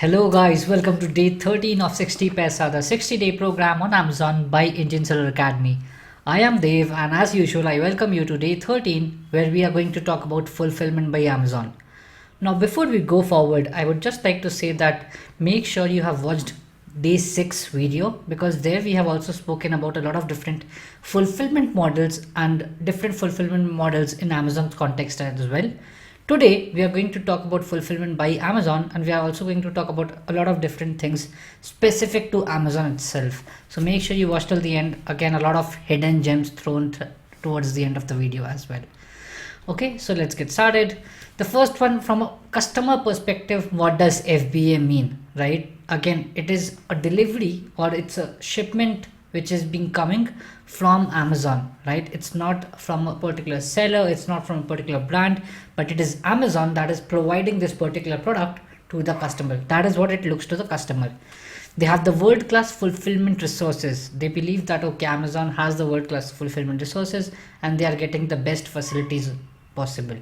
Hello guys, welcome to day 13 of 60 Paisa, the 60-day program on Amazon by Indian Seller Academy. I am Dev and as usual I welcome you to day 13 where we are going to talk about fulfillment by Amazon. Now before we go forward, I would just like to say that make sure you have watched day 6 video because there we have also spoken about a lot of different fulfillment models and different fulfillment models in Amazon's context as well. Today, we are going to talk about fulfillment by Amazon and we are also going to talk about a lot of different things specific to Amazon itself. So make sure you watch till the end. Again, a lot of hidden gems thrown towards the end of the video as well. Okay, so let's get started. The first one, from a customer perspective, what does FBA mean, right? Again, it is a delivery or it's a shipment which is being coming from Amazon, right? It's not from a particular seller, it's not from a particular brand, but it is Amazon that is providing this particular product to the customer. That is what it looks to the customer. They have the world-class fulfillment resources. They believe that okay, Amazon has the world-class fulfillment resources and they are getting the best facilities possible.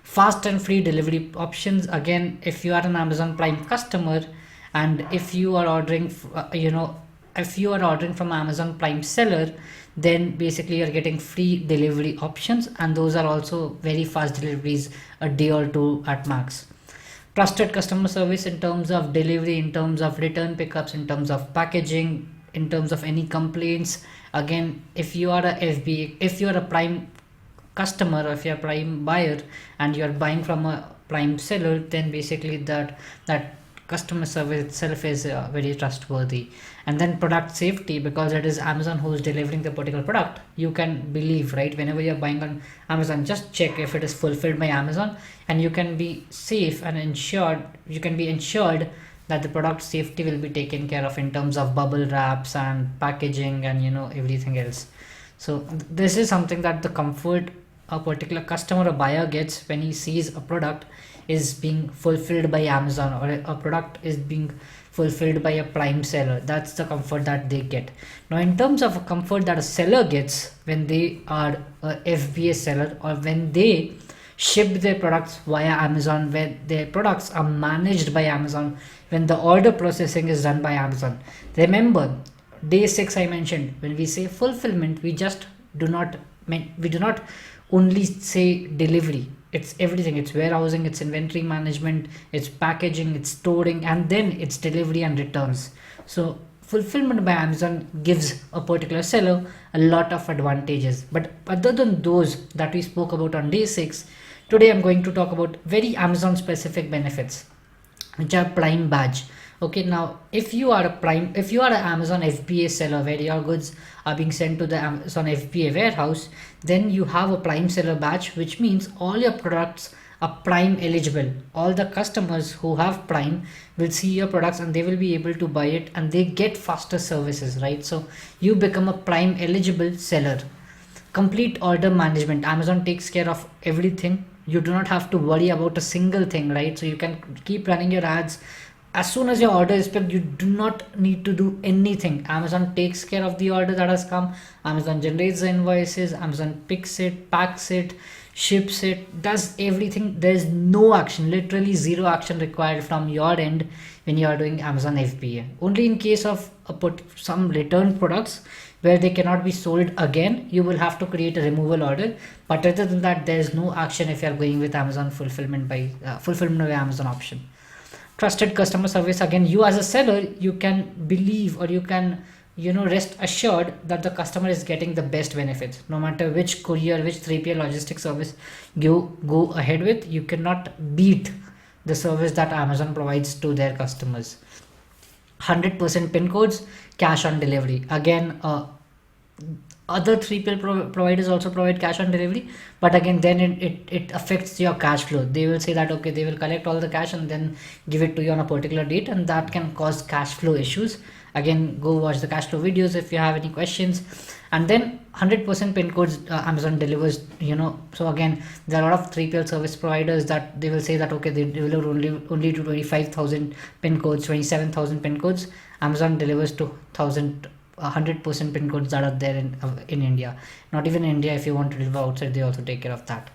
Fast and free delivery options. Again, if you are an Amazon Prime customer and if you are ordering, if you are ordering from Amazon Prime seller, then basically you're getting free delivery options and those are also very fast deliveries, a day or two at max. Trusted customer service in terms of delivery, in terms of return pickups, in terms of packaging, in terms of any complaints. Again, if you are a FBA, if you are a Prime customer or if you're a Prime buyer and you're buying from a Prime seller, then basically that customer service itself is very trustworthy. And then product safety, because it is Amazon who's delivering the particular product, you can believe, right? Whenever you're buying on Amazon, just check if it is fulfilled by Amazon and you can be safe and ensured, you can be ensured that the product safety will be taken care of in terms of bubble wraps and packaging and everything else. So this is something that the comfort a particular customer or buyer gets when he sees a product is being fulfilled by Amazon or a product is being fulfilled by a Prime seller. That's the comfort that they get. Now in terms of a comfort that a seller gets when they are a FBA seller or when they ship their products via Amazon, where their products are managed by Amazon, when the order processing is done by Amazon. Remember, day 6 I mentioned, when we say fulfillment, we do not only say delivery. It's everything. It's warehousing, it's inventory management, it's packaging, it's storing, and then it's delivery and returns. So fulfillment by Amazon gives a particular seller a lot of advantages. But other than those that we spoke about on day 6, today I'm going to talk about very Amazon specific benefits, which are Prime badge. Okay, now if you are an Amazon FBA seller where your goods are being sent to the Amazon FBA warehouse, then you have a Prime seller badge, which means all your products are Prime eligible. All the customers who have Prime will see your products and they will be able to buy it and they get faster services, right? So you become a Prime eligible seller. Complete order management. Amazon takes care of everything. You do not have to worry about a single thing, right? So you can keep running your ads. As soon as your order is picked, you do not need to do anything. Amazon takes care of the order that has come. Amazon generates the invoices. Amazon picks it, packs it, ships it, does everything. There's no action, literally zero action required from your end when you are doing Amazon FBA. Only in case of some return products where they cannot be sold again, you will have to create a removal order. But other than that, there is no action if you are going with Amazon fulfillment by Amazon option. Trusted customer service. Again, you as a seller, you can believe or you can rest assured that the customer is getting the best benefits. No matter which courier, which 3PL logistics service you go ahead with, you cannot beat the service that Amazon provides to their customers. 100% pin codes, cash on delivery. Again, other 3PL providers also provide cash on delivery, but again then it affects your cash flow. They will say that okay, they will collect all the cash and then give it to you on a particular date, and that can cause cash flow issues. Again, go watch the cash flow videos if you have any questions. And then 100% pin codes, Amazon delivers. So again, there are a lot of 3PL service providers that they will say that okay, they deliver only to 25,000 pin codes, 27,000 pin codes. Amazon delivers to 100% pin codes that are there in India. Not even in India, if you want to deliver outside, they also take care of that.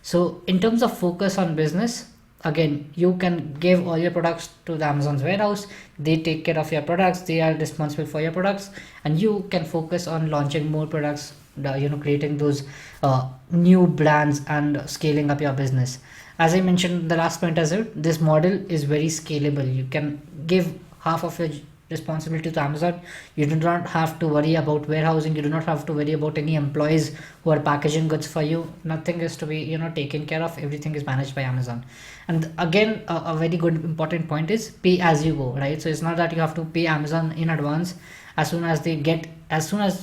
So in terms of focus on business, again, you can give all your products to the Amazon's warehouse. They take care of your products, they are responsible for your products, and you can focus on launching more products, creating those new brands and scaling up your business. As I mentioned in the last point as well, this model is very scalable. You can give half of your responsibility to Amazon. You do not have to worry about warehousing. You do not have to worry about any employees who are packaging goods for you. Nothing is to be taken care of. Everything is managed by Amazon. And again, a very good important point is pay as you go, right? So it's not that you have to pay Amazon in advance. As soon as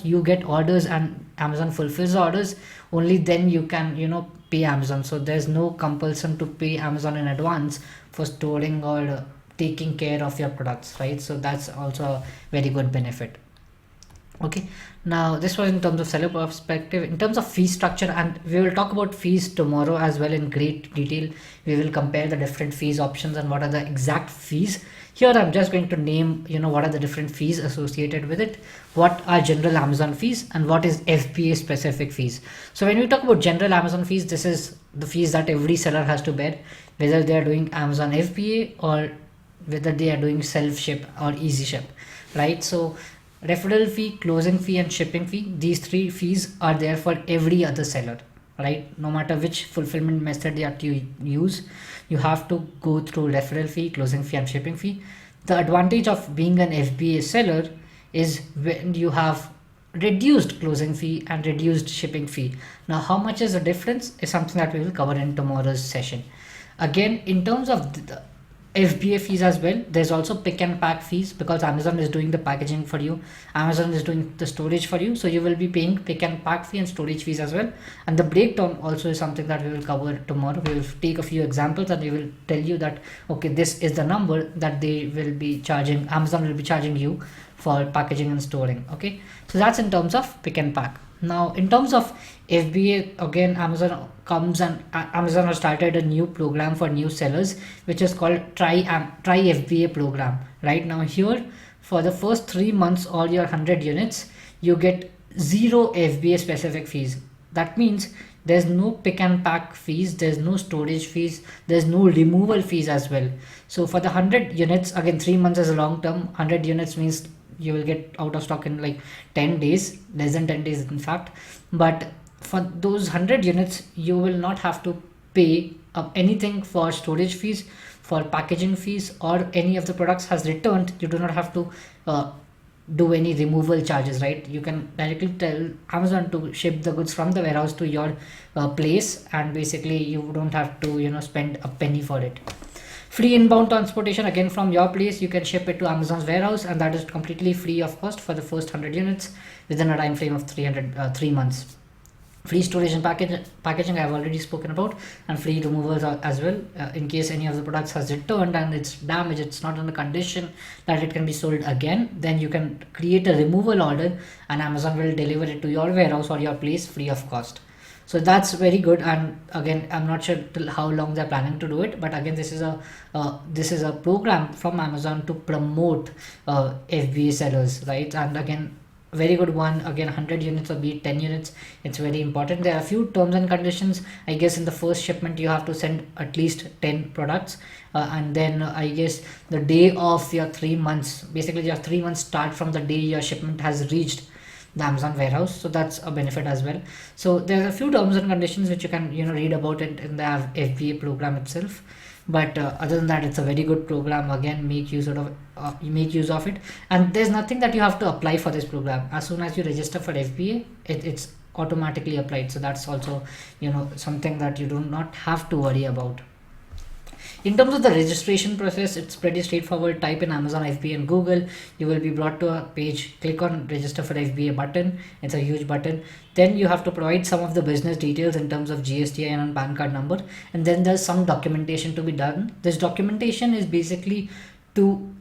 you get orders and Amazon fulfills the orders, only then you can pay Amazon. So there's no compulsion to pay Amazon in advance for storing or taking care of your products, right? So that's also a very good benefit. Okay, now this was in terms of seller perspective. In terms of fee structure, and we will talk about fees tomorrow as well in great detail. We will compare the different fees options and what are the exact fees. Here I'm just going to name what are the different fees associated with it, what are general Amazon fees, and what is FBA specific fees. So when we talk about general Amazon fees, this is the fees that every seller has to bear, whether they are doing Amazon FBA or whether they are doing self ship or easy ship, right? So referral fee, closing fee, and shipping fee, these three fees are there for every other seller, right? No matter which fulfillment method that you use, you have to go through referral fee, closing fee, and shipping fee. The advantage of being an FBA seller is when you have reduced closing fee and reduced shipping fee. Now how much is the difference is something that we will cover in tomorrow's session. Again, in terms of the FBA fees as well, there's also pick and pack fees, because Amazon is doing the packaging for you, Amazon is doing the storage for you, so you will be paying pick and pack fee and storage fees as well. And the breakdown also is something that we will cover tomorrow. We will take a few examples and we will tell you that okay, this is the number that they will be charging, Amazon will be charging you for packaging and storing. Okay, so that's in terms of pick and pack. Now in terms of FBA, again, Amazon has started a new program for new sellers, which is called Try FBA program. Right now here, for the first 3 months or your 100 units, you get zero FBA specific fees. That means there's no pick and pack fees, there's no storage fees, there's no removal fees as well. So for the 100 units, again, 3 months is a long term. 100 units means you will get out of stock in like 10 days, less than 10 days in fact. But for those 100 units, you will not have to pay anything for storage fees, for packaging fees, or any of the products has returned. You do not have to do any removal charges, right? You can directly tell Amazon to ship the goods from the warehouse to your place, and basically you don't have to spend a penny for it. Free inbound transportation, again, from your place you can ship it to Amazon's warehouse, and that is completely free of cost for the first 100 units within a time frame of 3 months. Free storage and packaging I've already spoken about, and free removals as well. In case any of the products has returned and it's damaged, it's not in a condition that it can be sold again, then you can create a removal order and Amazon will deliver it to your warehouse or your place free of cost. So that's very good. And again, I'm not sure till how long they're planning to do it, but again, this is a program from Amazon to promote FBA sellers, right? And again, very good one. Again, 100 units or be it 10 units, it's very important. There are a few terms and conditions. I guess in the first shipment you have to send at least 10 products, and then I guess the day of your 3 months, basically your 3 months start from the day your shipment has reached the Amazon warehouse. So that's a benefit as well. So there's a few terms and conditions which you can read about it in the FBA program itself. But other than that, it's a very good program. Again, make use of it, and there's nothing that you have to apply for this program. As soon as you register for FBA, it's automatically applied. So that's also something that you do not have to worry about. In terms of the registration process, it's pretty straightforward. Type in Amazon FBA in Google, you will be brought to a page. Click on register for FBA button. It's a huge button. Then you have to provide some of the business details in terms of GSTN and PAN card number, and then there's some documentation to be done. This documentation is basically to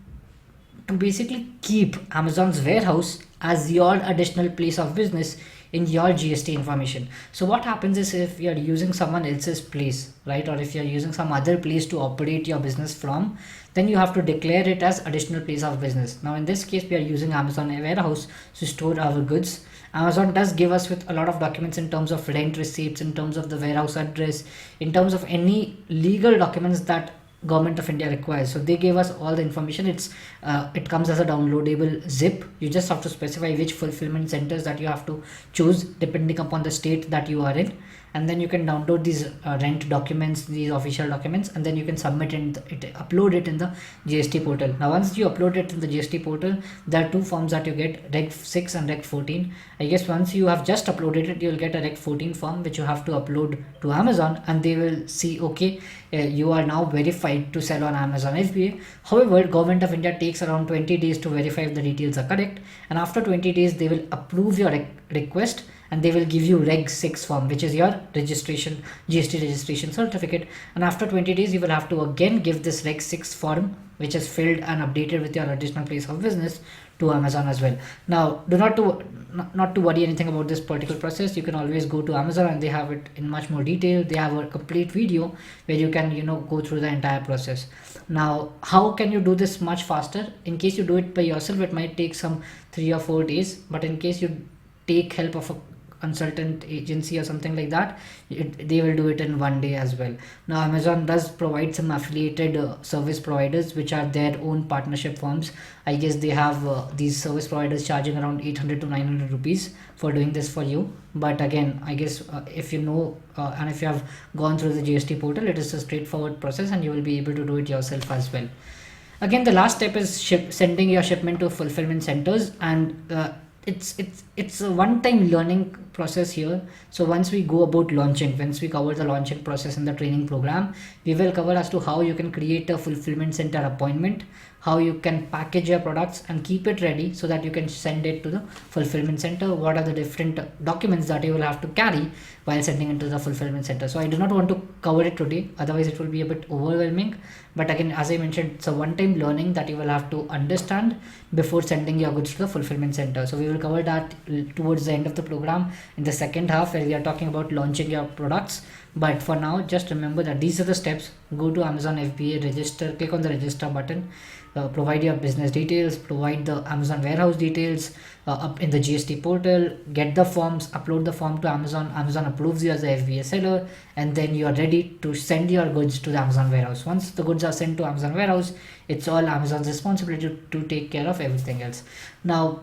basically keep Amazon's warehouse as your additional place of business in your GST information. So what happens is, if you're using someone else's place, right, or if you're using some other place to operate your business from, then you have to declare it as additional place of business. Now in this case, we are using Amazon warehouse to store our goods. Amazon does give us with a lot of documents in terms of rent receipts, in terms of the warehouse address, in terms of any legal documents that government of India requires. So they gave us all the information. It comes as a downloadable zip. You just have to specify which fulfillment centers that you have to choose depending upon the state that you are in, and then you can download these rent documents, these official documents, and then you can submit upload it in the GST portal. Now once you upload it in the GST portal, there are two forms that you get, Reg 6 and Reg 14. I guess once you have just uploaded it, you'll get a Reg 14 form which you have to upload to Amazon, and they will see, okay, you are now verified to sell on Amazon FBA. However, government of India takes around 20 days to verify if the details are correct, and after 20 days they will approve your request, and they will give you Reg 6 form, which is your registration, GST registration certificate. And after 20 days, you will have to again give this Reg 6 form, which is filled and updated with your additional place of business, to Amazon as well. Now, not to worry anything about this particular process. You can always go to Amazon, and they have it in much more detail. They have a complete video where you can, go through the entire process. Now, how can you do this much faster? In case you do it by yourself, it might take some 3 or 4 days, but in case you take help of a consultant agency or something like that, they will do it in 1 day as well. Now Amazon does provide some affiliated service providers which are their own partnership firms. I guess they have these service providers charging around 800 to 900 rupees for doing this for you. But again, I guess if you know and if you have gone through the GST portal, it is a straightforward process and you will be able to do it yourself as well. Again, the last step is sending your shipment to fulfillment centers, and it's a one-time learning process here. So once we go about launching, once we cover the launching process in the training program, we will cover as to how you can create a fulfillment center appointment, how you can package your products and keep it ready so that you can send it to the fulfillment center, what are the different documents that you will have to carry while sending it to the fulfillment center. So I do not want to cover it today, otherwise it will be a bit overwhelming. But again, as I mentioned, it's a one-time learning that you will have to understand before sending your goods to the fulfillment center. So we will cover that towards the end of the program in the second half, where we are talking about launching your products. But for now, just remember that these are the steps. Go to Amazon FBA, register, click on the register button, provide your business details, provide the Amazon warehouse details up in the GST portal, get the forms, upload the form to Amazon. Amazon approves you as a FBA seller, and then you are ready to send your goods to the Amazon warehouse. Once the goods are sent to Amazon warehouse, it's all Amazon's responsibility to take care of everything else. Now,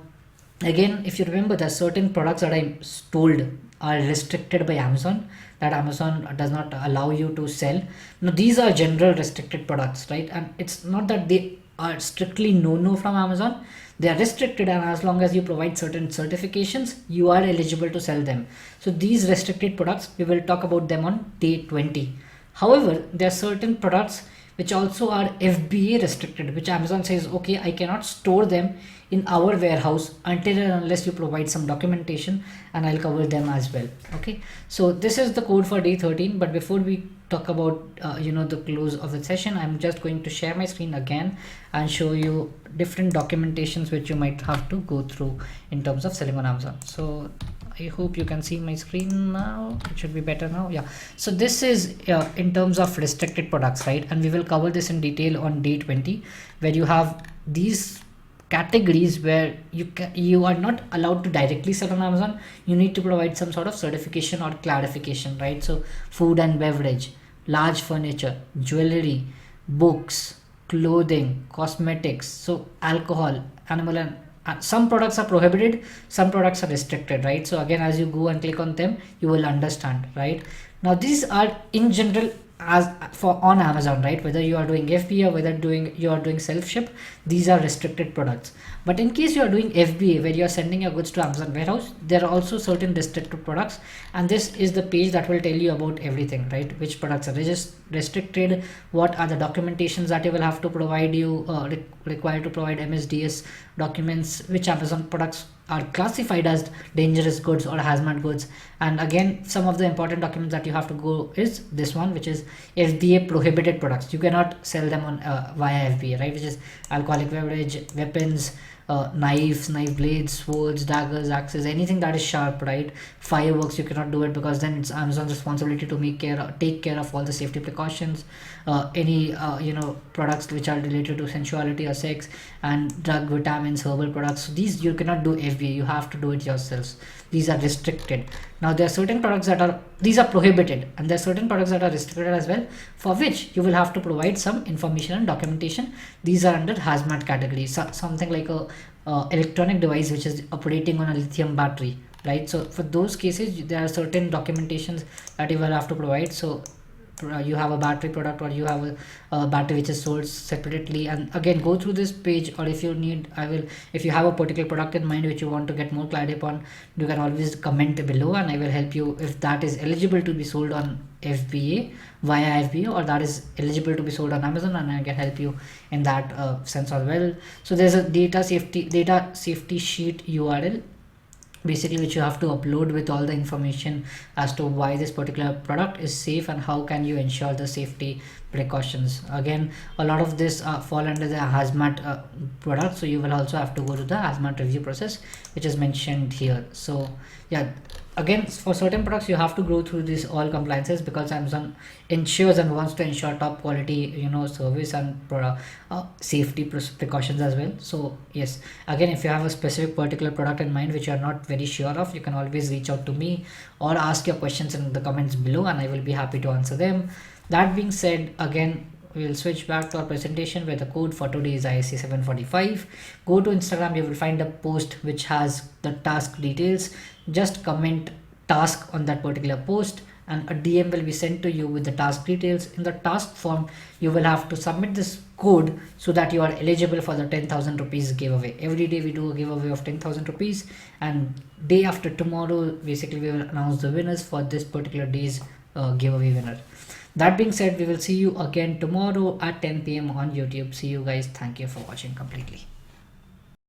again, if you remember, there are certain products that I'm told are restricted by Amazon, that Amazon does not allow you to sell. Now these are general restricted products, right? And it's not that they are strictly no from Amazon. They are restricted, and as long as you provide certain certifications, you are eligible to sell them. So these restricted products, we will talk about them on day 20. However, there are certain products which also are FBA restricted, which Amazon says, okay, I cannot store them in our warehouse until and unless you provide some documentation, and I'll cover them as well. Okay, so this is the code for day 13. But before we talk about the close of the session, I'm just going to share my screen again and show you different documentations which you might have to go through in terms of selling on Amazon. So I hope you can see my screen now. It should be better now. Yeah. So this is in terms of restricted products, right? And we will cover this in detail on day 20, where you have these categories where you are not allowed to directly sell on Amazon. You need to provide some sort of certification or clarification, right? So food and beverage, large furniture, jewelry, books, clothing, cosmetics, so alcohol, animal, and some products are prohibited, some products are restricted, right? So again, as you go and click on them, you will understand, right? Now these are in general as for on Amazon, right? Whether you are doing FBA or whether you are doing self-ship, these are restricted products. But in case you are doing FBA, where you are sending your goods to Amazon warehouse, there are also certain restricted products, and this is the page that will tell you about everything, right? Which products are restricted, what are the documentations that you will have to provide, you required to provide MSDS documents, which Amazon products are classified as dangerous goods or hazmat goods. And again, some of the important documents that you have to go is this one, which is FBA prohibited products. You cannot sell them on via FBA, right? Which is alcoholic beverage, weapons, knife blades, swords, daggers, axes, anything that is sharp, right? Fireworks, you cannot do it because then it's Amazon's responsibility to take care of all the safety precautions. Any products which are related to sensuality or sex, and drug, vitamins, herbal products, so these you cannot do FBA, you have to do it yourselves. These are restricted. Now there are certain products that are, these are prohibited, and there are certain products that are restricted as well, for which you will have to provide some information and documentation. These are under hazmat category. So, something like a electronic device which is operating on a lithium battery, right? So for those cases there are certain documentations that you will have to provide. So you have a battery product, or you have a battery which is sold separately, and again go through this page, or if you need, if you have a particular product in mind which you want to get more clarity upon, you can always comment below and I will help you if that is eligible to be sold on FBA, via FBA, or that is eligible to be sold on Amazon, and I can help you in that sense as well. So there's a data safety sheet URL, basically, which you have to upload with all the information as to why this particular product is safe and how can you ensure the safety precautions. Again, a lot of this fall under the hazmat product, so you will also have to go to the hazmat review process, which is mentioned here. So yeah, again, for certain products you have to go through these all compliances, because Amazon ensures and wants to ensure top quality service and safety precautions as well. So yes, again, if you have a specific particular product in mind which you are not very sure of, you can always reach out to me or ask your questions in the comments below, and I will be happy to answer them. That being said, again, we will switch back to our presentation where the code for today is ISC 745. Go to Instagram, you will find a post which has the task details. Just comment task on that particular post and a DM will be sent to you with the task details. In the task form, you will have to submit this code so that you are eligible for the 10,000 rupees giveaway. Every day we do a giveaway of 10,000 rupees, and day after tomorrow, basically we will announce the winners for this particular day's giveaway winner. That being said, we will see you again tomorrow at 10 p.m. on YouTube. See you guys. Thank you for watching completely.